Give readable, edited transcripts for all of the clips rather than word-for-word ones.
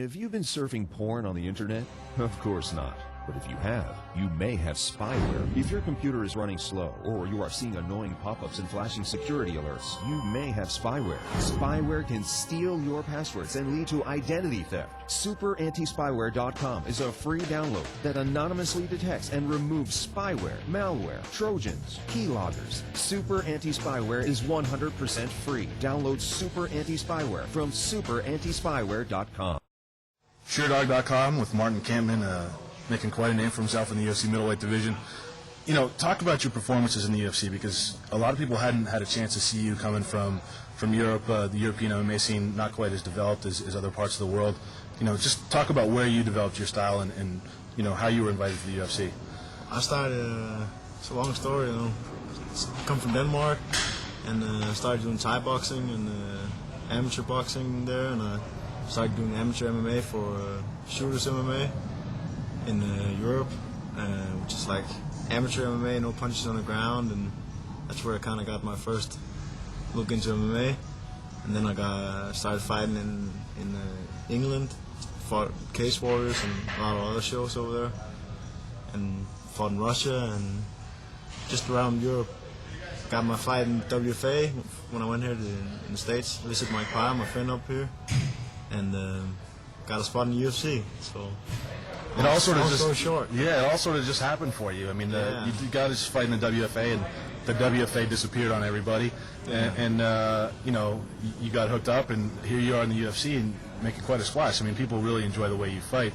Have you been surfing porn on the internet? Of course not. But if you have, you may have spyware. If your computer is running slow, or you are seeing annoying pop-ups and flashing security alerts, you may have spyware. Spyware can steal your passwords and lead to identity theft. SuperAntiSpyware.com is a free download that anonymously detects and removes spyware, malware, trojans, keyloggers. Super Anti-Spyware is 100% free. Download Super Anti-Spyware from SuperAntiSpyware.com. SureDog.com with Martin Kampmann, making quite a name for himself in the UFC middleweight division. You know, talk about your performances in the UFC, because a lot of people hadn't had a chance to see you coming from Europe. The European MMA scene not quite as developed as other parts of the world. You know, just talk about where you developed your style and you know, how you were invited to the UFC. I started, it's a long story, you know. I come from Denmark and started doing Thai boxing and amateur boxing there, and I started doing amateur MMA for Shooters MMA in Europe, which is like amateur MMA, no punches on the ground, and that's where I kind of got my first look into MMA. And then I started fighting in England, fought Case Warriors and a lot of other shows over there, and fought in Russia and just around Europe. Got my fight in WFA when I went here in the States, visited Mike Pyle, my friend up here, and got a spot in the UFC. So it all sort of just short. Yeah, it all sort of just happened for you. I mean, you got his fight in the WFA, and the WFA disappeared on everybody, and you know, you got hooked up, and here you are in the UFC and making quite a splash. I mean, people really enjoy the way you fight.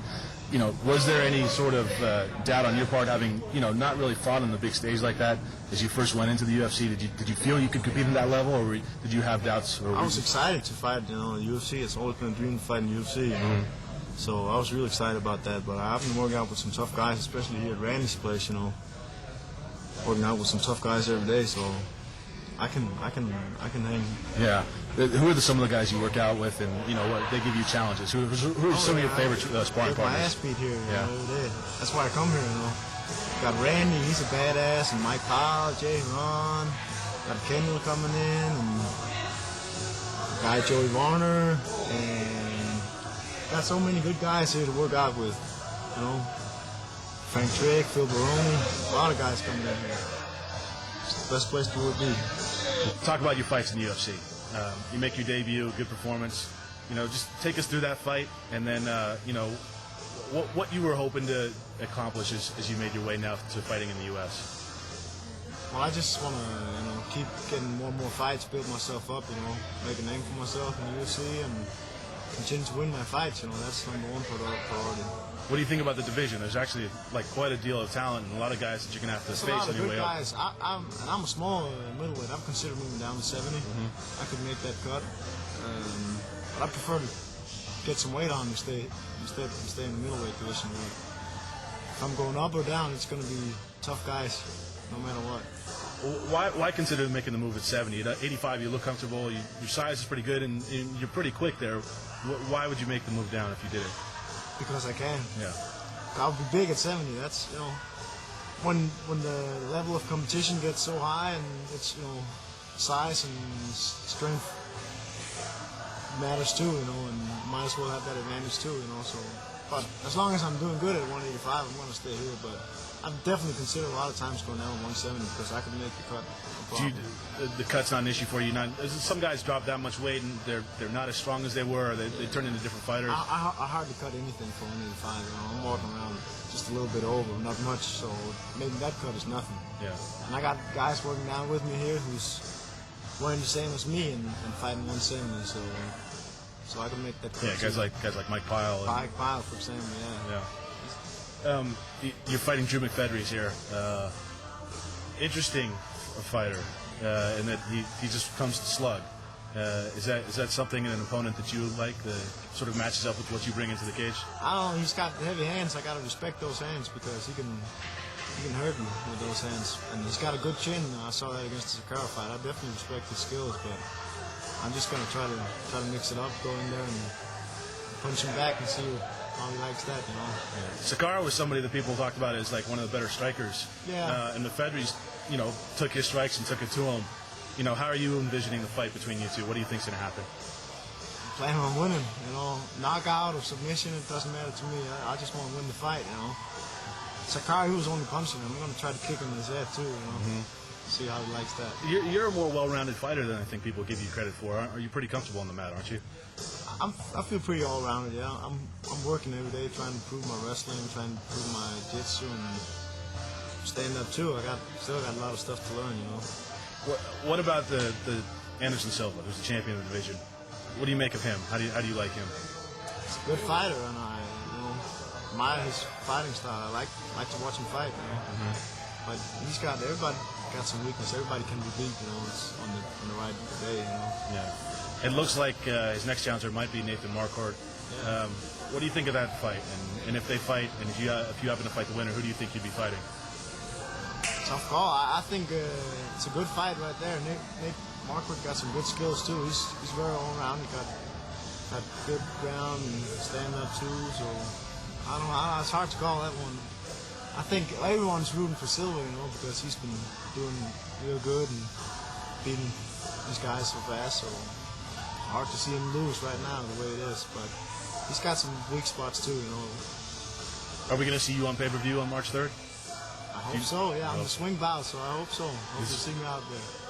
You know, was there any sort of doubt on your part, having, you know, not really fought on the big stage like that as you first went into the UFC? Did you feel you could compete at that level, or did you have doubts? I was excited to fight, you know, in the UFC. It's always been a dream to fight in the UFC, you know. So I was really excited about that. But I've been working out with some tough guys, especially here at Randy's place, you know. Working out with some tough guys every day, so I can hang. Yeah. Who are some of the guys you work out with, and you know what they give you challenges? Who are some of your favorite sparring partners? My ass beat here every day. That's why I come here, you know. Got Randy, he's a badass, and Mike Pyle, Jay Ron, got Kendall coming in, and guy Joey Varner, and got so many good guys here to work out with, you know. Frank Drake, Phil Baroni, a lot of guys coming in here. It's the best place to work be. Talk about your fights in the UFC. You make your debut, good performance. You know, just take us through that fight, and then you know, what you were hoping to accomplish as you made your way now to fighting in the US. Well, I just want to, you know, keep getting more and more fights, build myself up, you know, make a name for myself in the UFC, and continue to win my fights. You know, that's number one priority. What do you think about the division? There's actually like quite a deal of talent and a lot of guys that you're gonna have to face on your way up. There's a lot of good guys. I'm a small middleweight. I'm considered moving down to 70. I could make that cut, but I prefer to get some weight on and stay in the middleweight position. If I'm going up or down, it's gonna be tough guys, no matter what. Why consider making the move at 70? At 85, you look comfortable. Your size is pretty good, and you're pretty quick there. Why would you make the move down if you did it? Because I can. Yeah. I'll be big at 70. That's, you know, when the level of competition gets so high, and it's, you know, size and strength matters too, you know, and might as well have that advantage too, you know. So, but as long as I'm doing good at 185, I'm going to stay here. But I've definitely considered a lot of times going down to 170 because I can make the cut. The cut's not an issue for you. Some guys drop that much weight and they're not as strong as they were. Or they turn into different fighters. I hardly cut anything for 185. You know, I'm walking around just a little bit over, not much. So maybe that cut is nothing. Yeah. And I got guys working down with me here who's wearing the same as me and fighting 170. So I can make that cut. Yeah, guys like Mike Pyle. Mike Pyle, for example. Yeah. You're fighting Andrew McFedries here. Interesting fighter, and that he just comes to slug. Is that something in an opponent that you like, that sort of matches up with what you bring into the cage? I don't know. He's got heavy hands. I gotta respect those hands because he can hurt me with those hands. And he's got a good chin. I saw that against the Sakara fight. I definitely respect his skills, but I'm just gonna try to mix it up, go in there and punch him back and see how he likes that, you know. Yeah. Sakara was somebody that people talked about as like one of the better strikers. Yeah. And the Fedries, you know, took his strikes and took it to him. You know, how are you envisioning the fight between you two? What do you think's going to happen? planning on winning. You know, knockout or submission, it doesn't matter to me. I just want to win the fight. You know, Sakari was only punching him. I'm going to try to kick him in his head too. You know, see how he likes that. You're a more well-rounded fighter than I think people give you credit for. Are you pretty comfortable on the mat, aren't you? I feel pretty all-rounded. Yeah, I'm working every day, trying to improve my wrestling, trying to improve my jiu-jitsu and stand up too. Still got a lot of stuff to learn. You know. What about the Anderson Silva, who's the champion of the division? What do you make of him? How do you like him? He's a good fighter, and I admire his fighting style. I like to watch him fight. You know, but everybody got some weakness. Everybody can be beat. You know, it's on the right day. You know. Yeah. It looks like his next challenger might be Nathan Marquardt. Yeah. What do you think of that fight? And if they fight, and if you happen to fight the winner, who do you think you'd be fighting? Tough call. I think it's a good fight right there. Nate Marquardt got some good skills too. He's very all around. He got good ground and stand up too. So I don't know. It's hard to call that one. I think everyone's rooting for Silva, you know, because he's been doing real good and beating these guys so fast. So hard to see him lose right now the way it is. But he's got some weak spots too, you know. Are we going to see you on pay-per-view on March 3rd? I hope so. Yeah, I'm the swing Bout, so I hope so. Hope to see me out there.